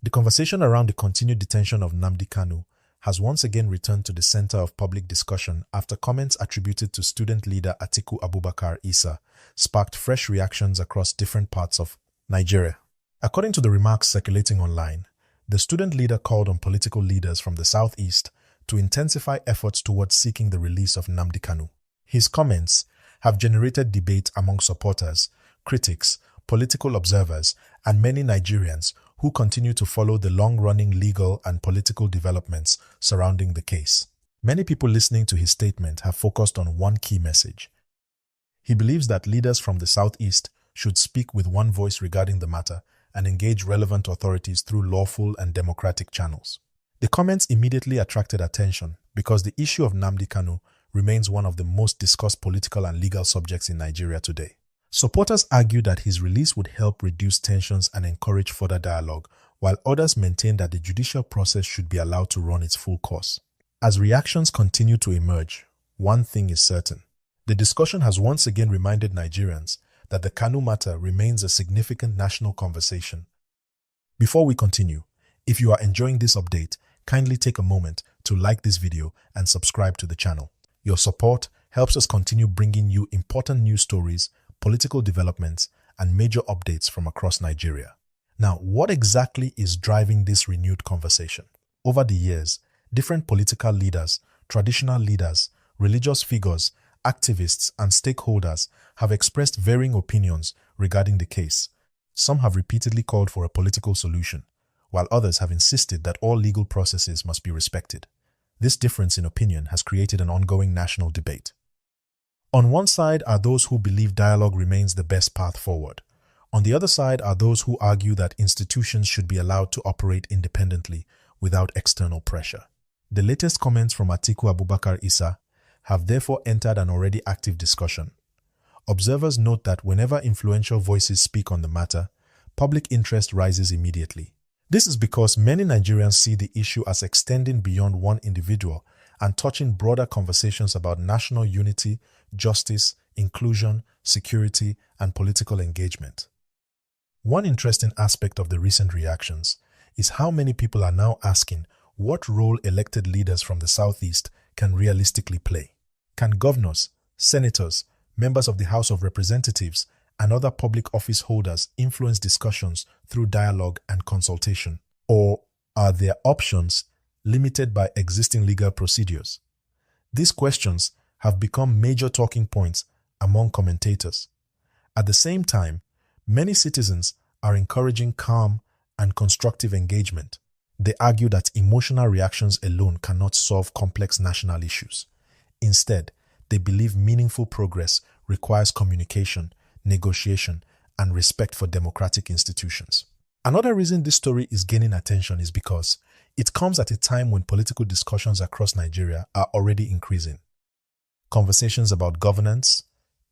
The conversation around the continued detention of Nnamdi Kanu has once again returned to the center of public discussion after comments attributed to student leader Atiku Abubakar Isa sparked fresh reactions across different parts of Nigeria. According to the remarks circulating online, the student leader called on political leaders from the southeast to intensify efforts towards seeking the release of Nnamdi Kanu. His comments have generated debate among supporters, critics, political observers, and many Nigerians who continue to follow the long-running legal and political developments surrounding the case. Many people listening to his statement have focused on one key message. He believes that leaders from the southeast should speak with one voice regarding the matter and engage relevant authorities through lawful and democratic channels. The comments immediately attracted attention because the issue of Nnamdi Kanu remains one of the most discussed political and legal subjects in Nigeria today. Supporters argue that his release would help reduce tensions and encourage further dialogue, while others maintain that the judicial process should be allowed to run its full course. As reactions continue to emerge, one thing is certain. The discussion has once again reminded Nigerians that the Kanu matter remains a significant national conversation. Before we continue, if you are enjoying this update, kindly take a moment to like this video and subscribe to the channel. Your support helps us continue bringing you important news stories, political developments, and major updates from across Nigeria. Now, what exactly is driving this renewed conversation? Over the years, different political leaders, traditional leaders, religious figures, activists, and stakeholders have expressed varying opinions regarding the case. Some have repeatedly called for a political solution, while others have insisted that all legal processes must be respected. This difference in opinion has created an ongoing national debate. On one side are those who believe dialogue remains the best path forward. On the other side are those who argue that institutions should be allowed to operate independently without external pressure. The latest comments from Atiku Abubakar Isa have therefore entered an already active discussion. Observers note that whenever influential voices speak on the matter, public interest rises immediately. This is because many Nigerians see the issue as extending beyond one individual and touching broader conversations about national unity, justice, inclusion, security, and political engagement. One interesting aspect of the recent reactions is how many people are now asking what role elected leaders from the southeast can realistically play. Can governors, senators, members of the House of Representatives, and other public office holders influence discussions through dialogue and consultation? Or are their options limited by existing legal procedures? These questions have become major talking points among commentators. At the same time, many citizens are encouraging calm and constructive engagement. They argue that emotional reactions alone cannot solve complex national issues. Instead, they believe meaningful progress requires communication, negotiation, and respect for democratic institutions. Another reason this story is gaining attention is because it comes at a time when political discussions across Nigeria are already increasing. Conversations about governance,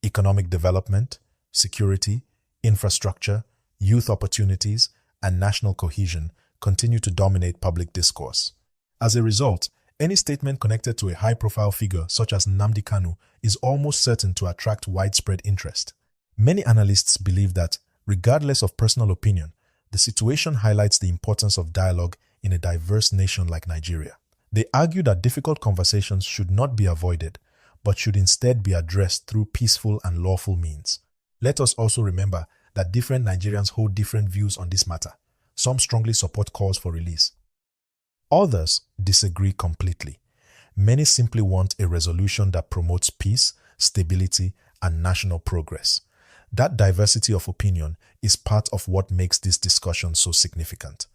economic development, security, infrastructure, youth opportunities, and national cohesion continue to dominate public discourse. As a result, any statement connected to a high-profile figure such as Nnamdi Kanu is almost certain to attract widespread interest. Many analysts believe that, regardless of personal opinion, the situation highlights the importance of dialogue in a diverse nation like Nigeria. They argue that difficult conversations should not be avoided, but should instead be addressed through peaceful and lawful means. Let us also remember that different Nigerians hold different views on this matter. Some strongly support calls for release. Others disagree completely. Many simply want a resolution that promotes peace, stability, and national progress. That diversity of opinion is part of what makes this discussion so significant.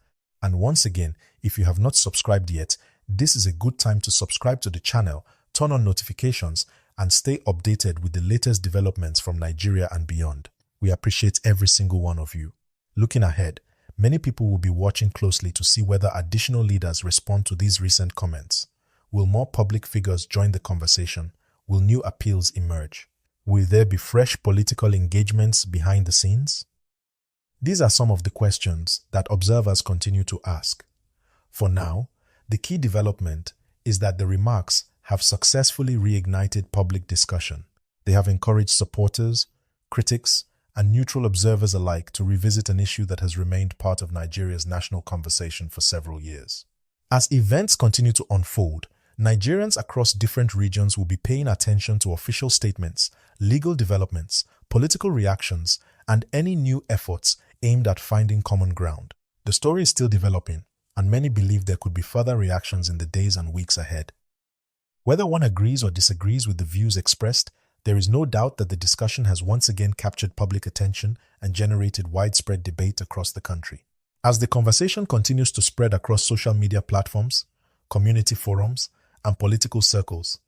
And once again, if you have not subscribed yet, this is a good time to subscribe to the channel, turn on notifications, and stay updated with the latest developments from Nigeria and beyond. We appreciate every single one of you. Looking ahead, many people will be watching closely to see whether additional leaders respond to these recent comments. Will more public figures join the conversation? Will new appeals emerge? Will there be fresh political engagements behind the scenes? These are some of the questions that observers continue to ask. For now, the key development is that the remarks have successfully reignited public discussion. They have encouraged supporters, critics, and neutral observers alike to revisit an issue that has remained part of Nigeria's national conversation for several years. As events continue to unfold, Nigerians across different regions will be paying attention to official statements, legal developments, political reactions, and any new efforts aimed at finding common ground. The story is still developing, and many believe there could be further reactions in the days and weeks ahead. Whether one agrees or disagrees with the views expressed, there is no doubt that the discussion has once again captured public attention and generated widespread debate across the country. As the conversation continues to spread across social media platforms, community forums, and political circles,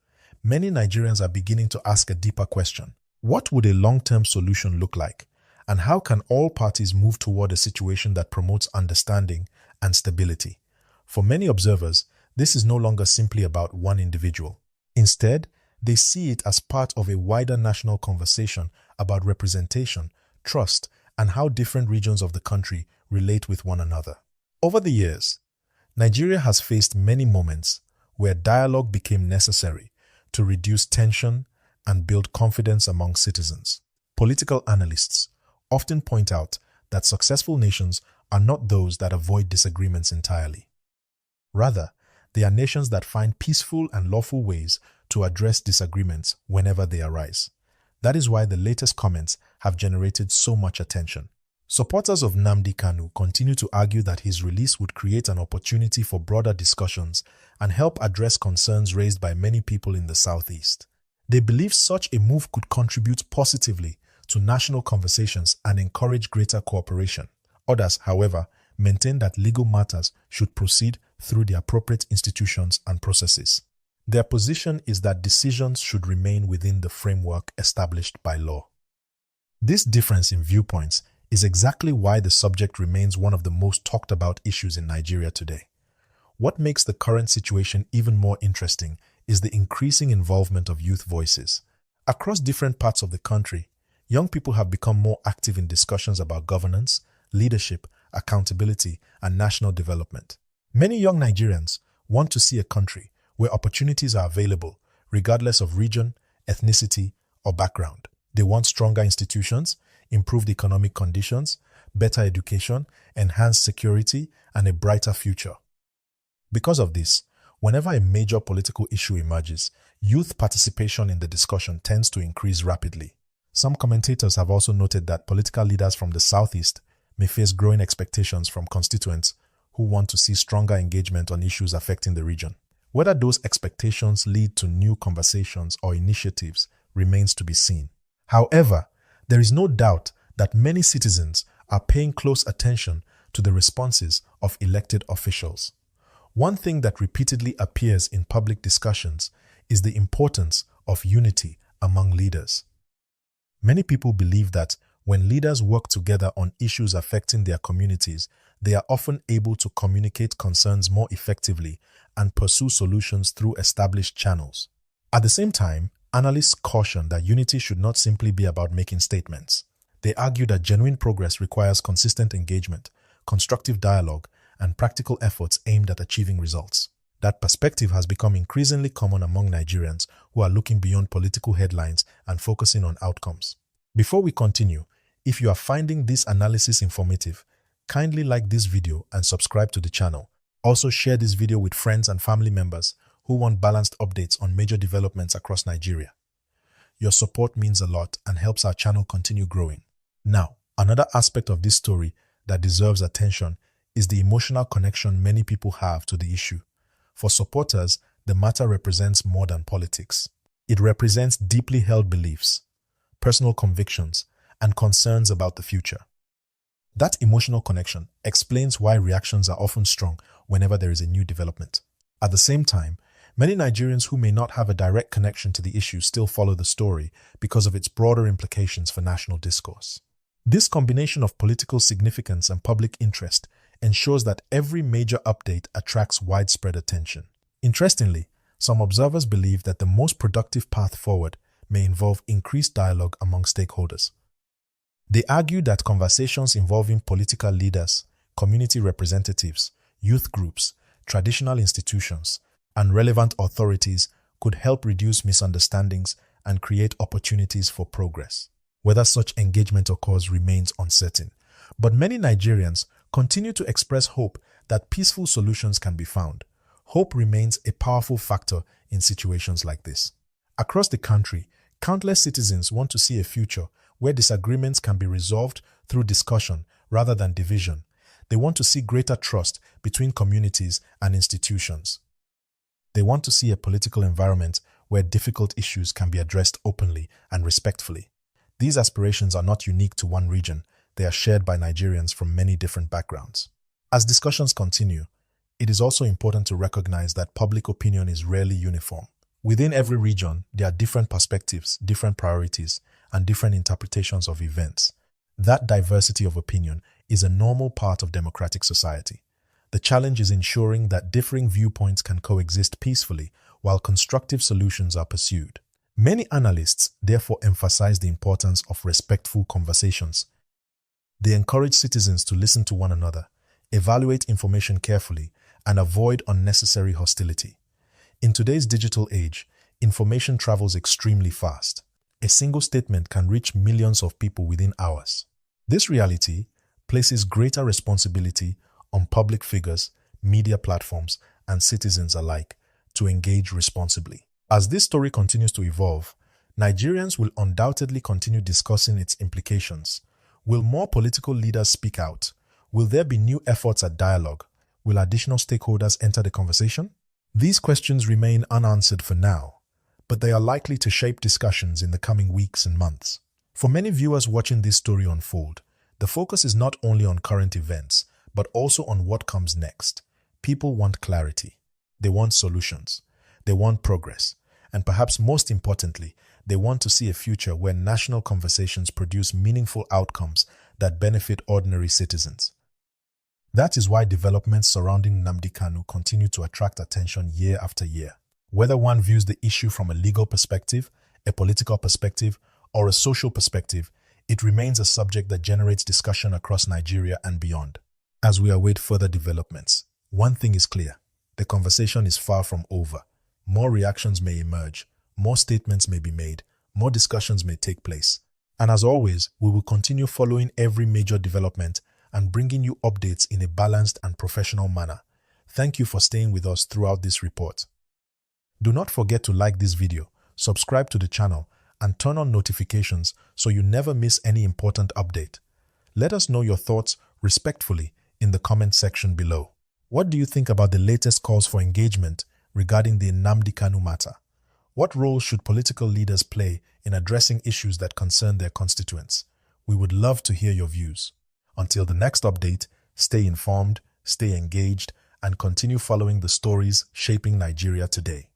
many Nigerians are beginning to ask a deeper question. What would a long-term solution look like? And how can all parties move toward a situation that promotes understanding and stability? For many observers, this is no longer simply about one individual. Instead, they see it as part of a wider national conversation about representation, trust, and how different regions of the country relate with one another. Over the years, Nigeria has faced many moments where dialogue became necessary to reduce tension and build confidence among citizens. Political analysts often point out that successful nations are not those that avoid disagreements entirely. Rather, they are nations that find peaceful and lawful ways to address disagreements whenever they arise. That is why the latest comments have generated so much attention. Supporters of Nnamdi Kanu continue to argue that his release would create an opportunity for broader discussions and help address concerns raised by many people in the Southeast. They believe such a move could contribute positively to national conversations and encourage greater cooperation. Others, however, maintain that legal matters should proceed through the appropriate institutions and processes. Their position is that decisions should remain within the framework established by law. This difference in viewpoints is exactly why the subject remains one of the most talked about issues in Nigeria today. What makes the current situation even more interesting is the increasing involvement of youth voices. Across different parts of the country, young people have become more active in discussions about governance, leadership, accountability, and national development. Many young Nigerians want to see a country where opportunities are available, regardless of region, ethnicity, or background. They want stronger institutions, improved economic conditions, better education, enhanced security, and a brighter future. Because of this, whenever a major political issue emerges, youth participation in the discussion tends to increase rapidly. Some commentators have also noted that political leaders from the Southeast may face growing expectations from constituents who want to see stronger engagement on issues affecting the region. Whether those expectations lead to new conversations or initiatives remains to be seen. However, there is no doubt that many citizens are paying close attention to the responses of elected officials. One thing that repeatedly appears in public discussions is the importance of unity among leaders. Many people believe that when leaders work together on issues affecting their communities, they are often able to communicate concerns more effectively and pursue solutions through established channels. At the same time, analysts caution that unity should not simply be about making statements. They argue that genuine progress requires consistent engagement, constructive dialogue, and practical efforts aimed at achieving results. That perspective has become increasingly common among Nigerians who are looking beyond political headlines and focusing on outcomes. Before we continue, if you are finding this analysis informative, kindly like this video and subscribe to the channel. Also share this video with friends and family members who want balanced updates on major developments across Nigeria. Your support means a lot and helps our channel continue growing. Now, another aspect of this story that deserves attention is the emotional connection many people have to the issue. For supporters, the matter represents more than politics. It represents deeply held beliefs, personal convictions, and concerns about the future. That emotional connection explains why reactions are often strong whenever there is a new development. At the same time, many Nigerians who may not have a direct connection to the issue still follow the story because of its broader implications for national discourse. This combination of political significance and public interest ensures that every major update attracts widespread attention. Interestingly, some observers believe that the most productive path forward may involve increased dialogue among stakeholders. They argue that conversations involving political leaders, community representatives, youth groups, traditional institutions, and relevant authorities could help reduce misunderstandings and create opportunities for progress. Whether such engagement occurs remains uncertain, but many Nigerians continue to express hope that peaceful solutions can be found. Hope remains a powerful factor in situations like this. Across the country, countless citizens want to see a future where disagreements can be resolved through discussion rather than division. They want to see greater trust between communities and institutions. They want to see a political environment where difficult issues can be addressed openly and respectfully. These aspirations are not unique to one region. They are shared by Nigerians from many different backgrounds. As discussions continue, it is also important to recognize that public opinion is rarely uniform. Within every region, there are different perspectives, different priorities, and different interpretations of events. That diversity of opinion is a normal part of democratic society. The challenge is ensuring that differing viewpoints can coexist peacefully while constructive solutions are pursued. Many analysts therefore emphasize the importance of respectful conversations. They encourage citizens to listen to one another, evaluate information carefully, and avoid unnecessary hostility. In today's digital age, information travels extremely fast. A single statement can reach millions of people within hours. This reality places greater responsibility on public figures, media platforms, and citizens alike to engage responsibly. As this story continues to evolve, Nigerians will undoubtedly continue discussing its implications. Will more political leaders speak out? Will there be new efforts at dialogue? Will additional stakeholders enter the conversation? These questions remain unanswered for now, but they are likely to shape discussions in the coming weeks and months. For many viewers watching this story unfold, the focus is not only on current events, but also on what comes next. People want clarity. They want solutions. They want progress. And perhaps most importantly, they want to see a future where national conversations produce meaningful outcomes that benefit ordinary citizens. That is why developments surrounding Nnamdi Kanu continue to attract attention year after year. Whether one views the issue from a legal perspective, a political perspective, or a social perspective, it remains a subject that generates discussion across Nigeria and beyond. As we await further developments, one thing is clear: the conversation is far from over. More reactions may emerge, more statements may be made, more discussions may take place. And as always, we will continue following every major development and bringing you updates in a balanced and professional manner. Thank you for staying with us throughout this report. Do not forget to like this video, subscribe to the channel, and turn on notifications so you never miss any important update. Let us know your thoughts respectfully in the comment section below. What do you think about the latest calls for engagement regarding the Nnamdi Kanu matter? What role should political leaders play in addressing issues that concern their constituents? We would love to hear your views. Until the next update, stay informed, stay engaged, and continue following the stories shaping Nigeria today.